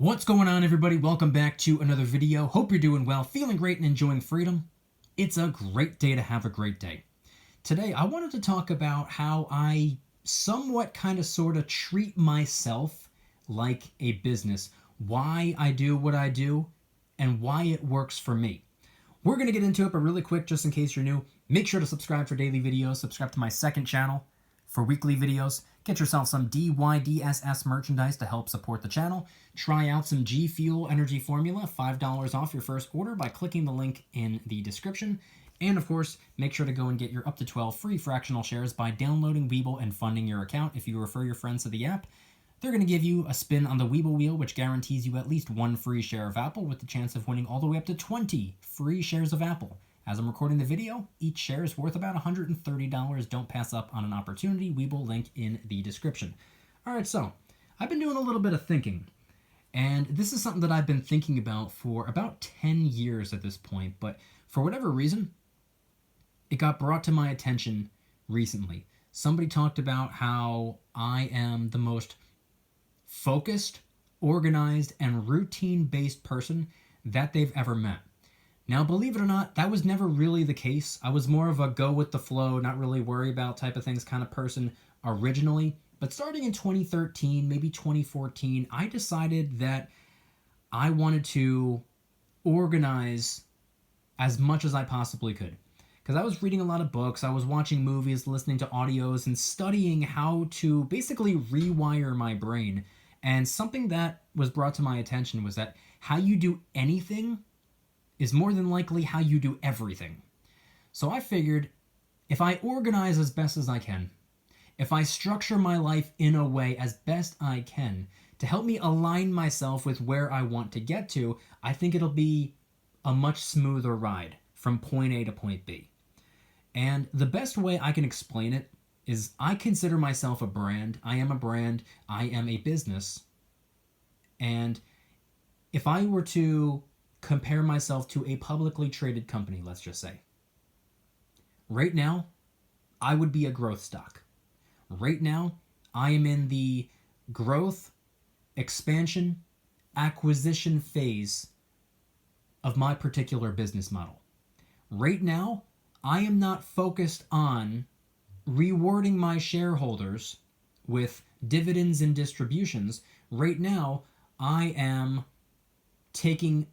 What's going on, everybody? Welcome back to another video. Hope you're doing well, feeling great, and enjoying freedom. It's a great day to have a great day. Today, I wanted to talk about how I somewhat sort of treat myself like a business, why I do what I do, and why it works for me. We're going to get into it, but really quick, just in case you're new, make sure to subscribe for daily videos, subscribe to my second channel for weekly videos. Get yourself some DYDSS merchandise to help support the channel. Try out some G Fuel Energy Formula, $5 off your first order by clicking the link in the description. And of course, make sure to go and get your up to 12 free fractional shares by downloading Webull and funding your account. If you refer your friends to the app, they're going to give you a spin on the Webull wheel, which guarantees you at least one free share of Apple with the chance of winning all the way up to 20 free shares of Apple. As I'm recording the video, each share is worth about $130. Don't pass up on an opportunity. Webull link in the description. All right, so I've been doing a little bit of thinking, and this is something that I've been thinking about for about 10 years at this point, but for whatever reason, it got brought to my attention recently. Somebody talked about how I am the most focused, organized, and routine-based person that they've ever met. Now, believe it or not, that was never really the case. I was more of a go with the flow, not really worry about type of things kind of person originally. But starting in 2013, maybe 2014, I decided that I wanted to organize as much as I possibly could. Because I was reading a lot of books, I was watching movies, listening to audios, and studying how to basically rewire my brain. And something that was brought to my attention was that how you do anything is more than likely how you do everything. So I figured if I organize as best as I can, if I structure my life in a way as best I can to help me align myself with where I want to get to, I think it'll be a much smoother ride from point A to point B. And the best way I can explain it is I consider myself a brand. I am a brand. I am a business. And if I were to compare myself to a publicly traded company, let's just say, right now, I would be a growth stock. Right now, I am in the growth, expansion, acquisition phase of my particular business model. Right now, I am not focused on rewarding my shareholders with dividends and distributions. Right now, I am taking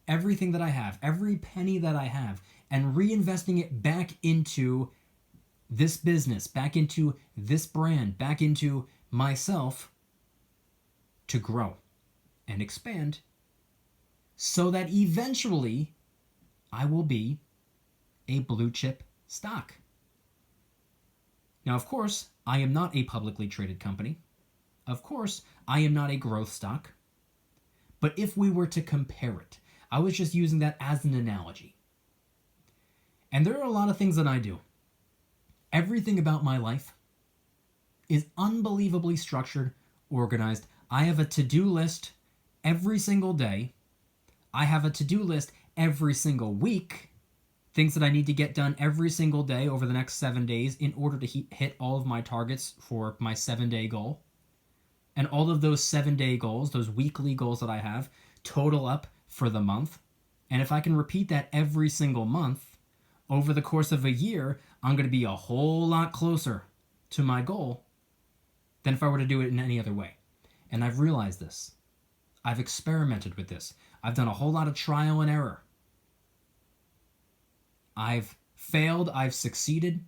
everything that I have, every penny that I have, and reinvesting it back into this business, back into this brand, back into myself to grow and expand so that eventually I will be a blue chip stock. Now, of course, I am not a publicly traded company. Of course, I am not a growth stock. But if we were to compare it, I was just using that as an analogy. And there are a lot of things that I do. Everything about my life is unbelievably structured, organized. I have a to-do list every single day. I have a to-do list every single week. Things that I need to get done every single day over the next 7 days in order to hit all of my targets for my 7-day goal. And all of those 7-day goals, those weekly goals that I have, total up for the month. And if I can repeat that every single month, over the course of a year, I'm going to be a whole lot closer to my goal than if I were to do it in any other way. And I've realized this. I've experimented with this. I've done a whole lot of trial and error. I've failed, I've succeeded,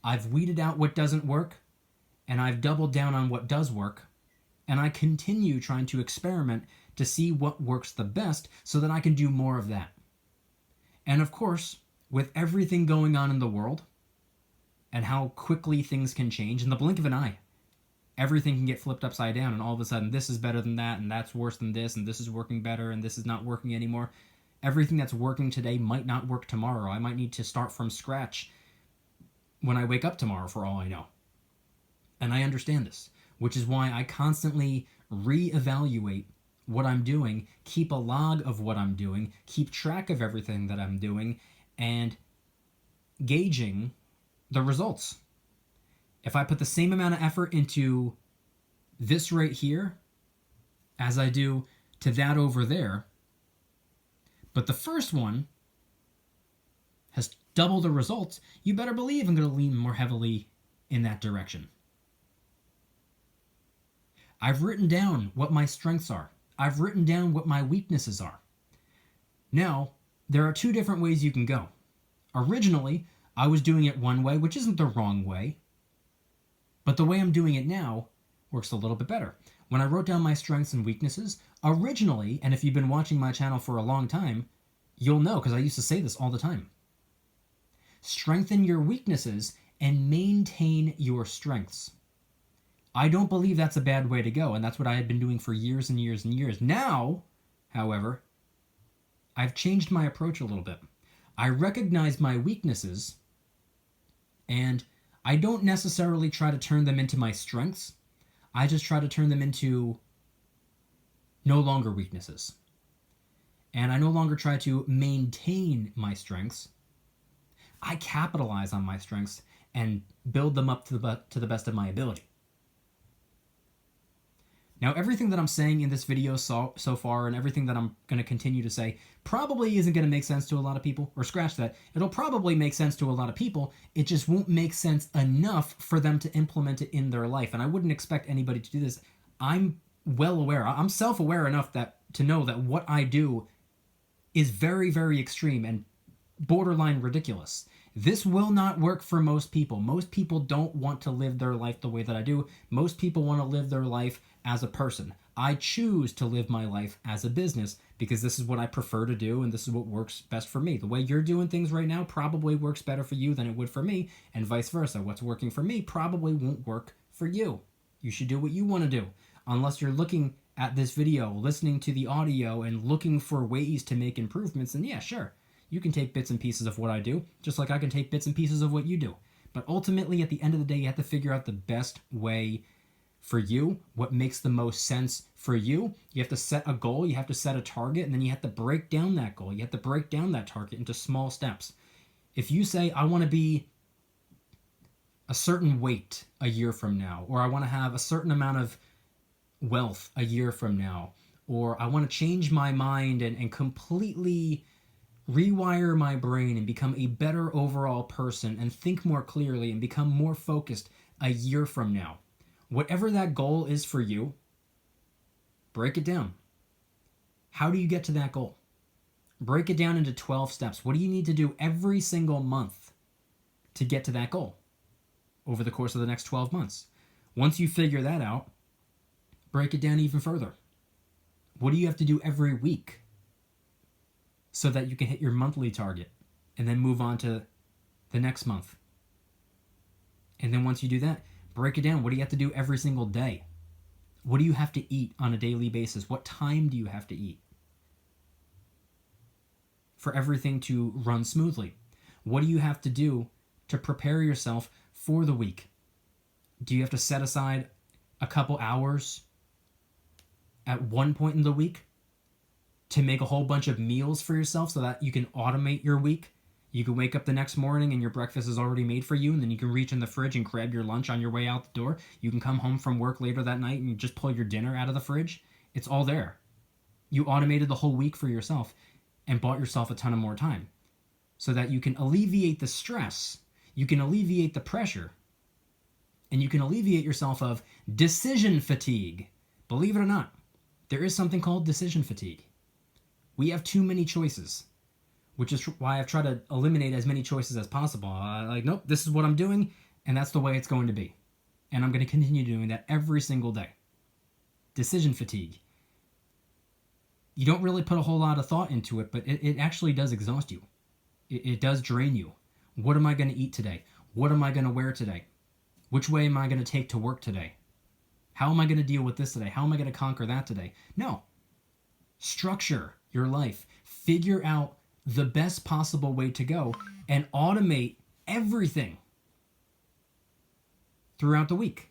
I've weeded out what doesn't work, and I've doubled down on what does work. And I continue trying to experiment to see what works the best so that I can do more of that. And of course, with everything going on in the world and how quickly things can change, in the blink of an eye, everything can get flipped upside down, and all of a sudden this is better than that, and that's worse than this, and this is working better, and this is not working anymore. Everything that's working today might not work tomorrow. I might need to start from scratch when I wake up tomorrow, for all I know. And I understand this, which is why I constantly reevaluate what I'm doing, keep a log of what I'm doing, keep track of everything that I'm doing, and gauging the results. If I put the same amount of effort into this right here as I do to that over there. But the first one has double the results. You better believe I'm going to lean more heavily in that direction. I've written down what my strengths are. I've written down what my weaknesses are. Now, there are two different ways you can go. Originally, I was doing it one way, which isn't the wrong way. But the way I'm doing it now works a little bit better. When I wrote down my strengths and weaknesses, originally, and if you've been watching my channel for a long time, you'll know because I used to say this all the time. Strengthen your weaknesses and maintain your strengths. I don't believe that's a bad way to go, and that's what I had been doing for years and years and years. Now, however, I've changed my approach a little bit. I recognize my weaknesses, and I don't necessarily try to turn them into my strengths. I just try to turn them into no longer weaknesses. And I no longer try to maintain my strengths. I capitalize on my strengths and build them up to the best of my ability. Now, everything that I'm saying in this video so far and everything that I'm going to continue to say probably isn't going to make sense to a lot of people, or scratch that. It'll probably make sense to a lot of people. It just won't make sense enough for them to implement it in their life. And I wouldn't expect anybody to do this. I'm well aware. I'm self-aware enough to know that what I do is very, very extreme and borderline ridiculous. This will not work for most people. Most people don't want to live their life the way that I do. Most people want to live their life as a person. I choose to live my life as a business because this is what I prefer to do and this is what works best for me. The way you're doing things right now probably works better for you than it would for me, and vice versa. What's working for me probably won't work for you. You should do what you want to do. Unless you're looking at this video, listening to the audio, and looking for ways to make improvements, then yeah, sure. You can take bits and pieces of what I do, just like I can take bits and pieces of what you do. But ultimately, at the end of the day, you have to figure out the best way for you, what makes the most sense for you. You have to set a goal, you have to set a target, and then you have to break down that goal. You have to break down that target into small steps. If you say, I want to be a certain weight a year from now, or I want to have a certain amount of wealth a year from now, or I want to change my mind and completely rewire my brain and become a better overall person and think more clearly and become more focused a year from now. Whatever that goal is for you, break it down. How do you get to that goal? Break it down into 12 steps. What do you need to do every single month to get to that goal over the course of the next 12 months? Once you figure that out, break it down even further. What do you have to do every week so that you can hit your monthly target and then move on to the next month? And then once you do that, break it down. What do you have to do every single day? What do you have to eat on a daily basis? What time do you have to eat for everything to run smoothly? What do you have to do to prepare yourself for the week? Do you have to set aside a couple hours at one point in the week to make a whole bunch of meals for yourself so that you can automate your week? You can wake up the next morning and your breakfast is already made for you, and then you can reach in the fridge and grab your lunch on your way out the door. You can come home from work later that night and you just pull your dinner out of the fridge. It's all there. You automated the whole week for yourself and bought yourself a ton of more time so that you can alleviate the stress, you can alleviate the pressure, and you can alleviate yourself of decision fatigue. Believe it or not, there is something called decision fatigue. We have too many choices, which is why I've tried to eliminate as many choices as possible. Nope, this is what I'm doing, and that's the way it's going to be. And I'm going to continue doing that every single day. Decision fatigue. You don't really put a whole lot of thought into it, but it actually does exhaust you. It does drain you. What am I going to eat today? What am I going to wear today? Which way am I going to take to work today? How am I going to deal with this today? How am I going to conquer that today? No. Structure your life. Figure out the best possible way to go and automate everything throughout the week.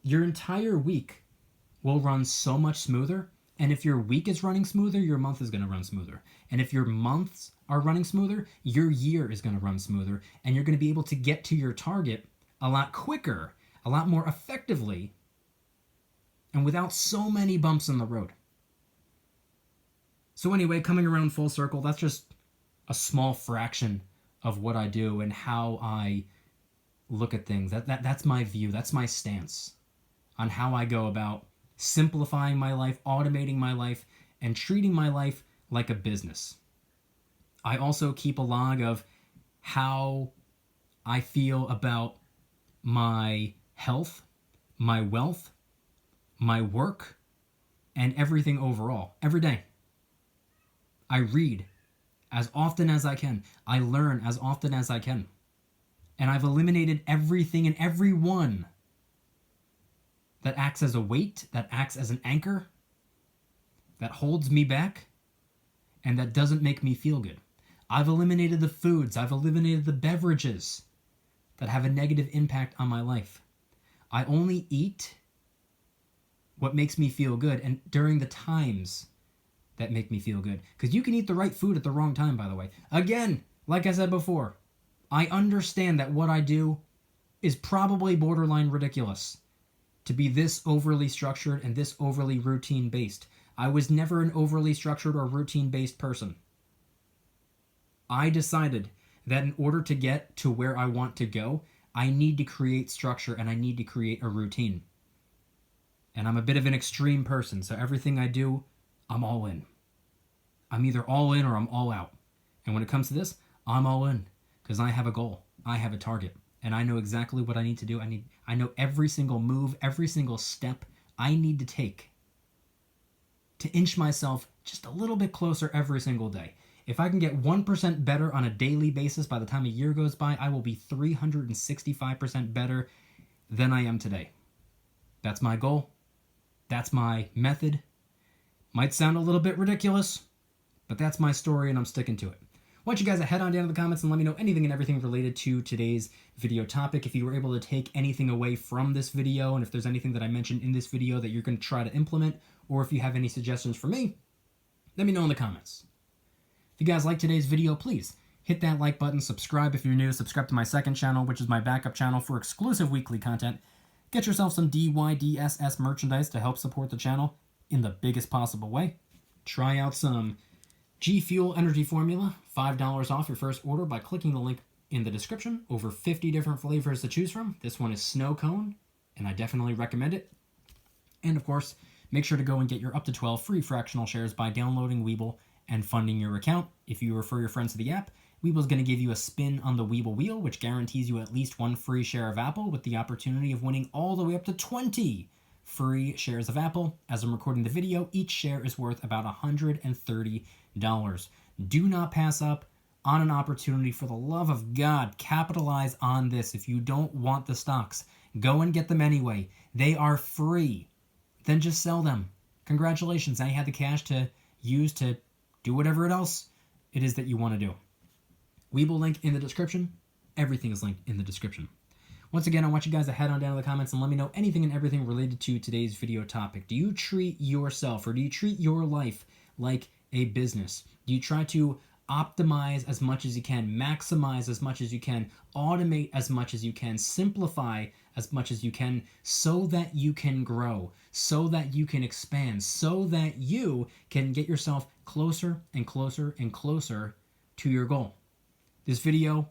Your entire week will run so much smoother. And if your week is running smoother, your month is going to run smoother. And if your months are running smoother, your year is going to run smoother. And you're going to be able to get to your target a lot quicker, a lot more effectively, and without so many bumps in the road. So anyway, coming around full circle, that's just a small fraction of what I do and how I look at things. That's my view. That's my stance on how I go about simplifying my life, automating my life, and treating my life like a business. I also keep a log of how I feel about my health, my wealth, my work, and everything overall. Every day. I read as often as I can. I learn as often as I can. And I've eliminated everything and everyone that acts as a weight, that acts as an anchor, that holds me back, and that doesn't make me feel good. I've eliminated the foods, I've eliminated the beverages that have a negative impact on my life. I only eat what makes me feel good, and during the times that make me feel good. Because you can eat the right food at the wrong time, by the way. Again, like I said before, I understand that what I do is probably borderline ridiculous to be this overly structured and this overly routine-based. I was never an overly structured or routine-based person. I decided that in order to get to where I want to go, I need to create structure and I need to create a routine. And I'm a bit of an extreme person, so everything I do, I'm all in. I'm either all in or I'm all out. And when it comes to this, I'm all in because I have a goal. I have a target. And I know exactly what I need to do. I know every single move, every single step I need to take to inch myself just a little bit closer every single day. If I can get 1% better on a daily basis by the time a year goes by, I will be 365% better than I am today. That's my goal. That's my method. Might sound a little bit ridiculous, but that's my story and I'm sticking to it. I want you guys to head on down to the comments and let me know anything and everything related to today's video topic. If you were able to take anything away from this video, and if there's anything that I mentioned in this video that you're going to try to implement, or if you have any suggestions for me, let me know in the comments. If you guys like today's video, please hit that like button, subscribe if you're new, subscribe to my second channel, which is my backup channel for exclusive weekly content. Get yourself some DYDSS merchandise to help support the channel in the biggest possible way. Try out some G Fuel Energy Formula, $5 off your first order by clicking the link in the description. Over 50 different flavors to choose from. This one is snow cone, and I definitely recommend it. And of course, make sure to go and get your up to 12 free fractional shares by downloading Webull and funding your account. If you refer your friends to the app, Webull's going to give you a spin on the Webull wheel, which guarantees you at least one free share of Apple with the opportunity of winning all the way up to 20 free shares of Apple. As I'm recording the video, each share is worth about $130. Do not pass up on an opportunity. For the love of God, capitalize on this. If you don't want the stocks, go and get them anyway. They are free. Then just sell them. Congratulations. Now you have the cash to use to do whatever else it is that you want to do. Webull link in the description. Everything is linked in the description. Once again, I want you guys to head on down to the comments and let me know anything and everything related to today's video topic. Do you treat yourself or do you treat your life like a business? Do you try to optimize as much as you can, maximize as much as you can, automate as much as you can, simplify as much as you can so that you can grow, so that you can expand, so that you can get yourself closer and closer and closer to your goal? This video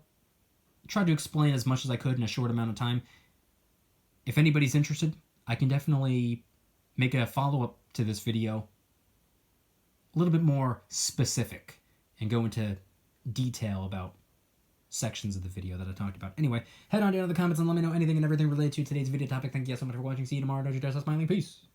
tried to explain as much as I could in a short amount of time. If anybody's interested, I can definitely make a follow-up to this video a little bit more specific and go into detail about sections of the video that I talked about. Anyway, head on down to the comments and let me know anything and everything related to today's video topic. Thank you guys so much for watching. See you tomorrow. Don't you dare stop smiling. Peace.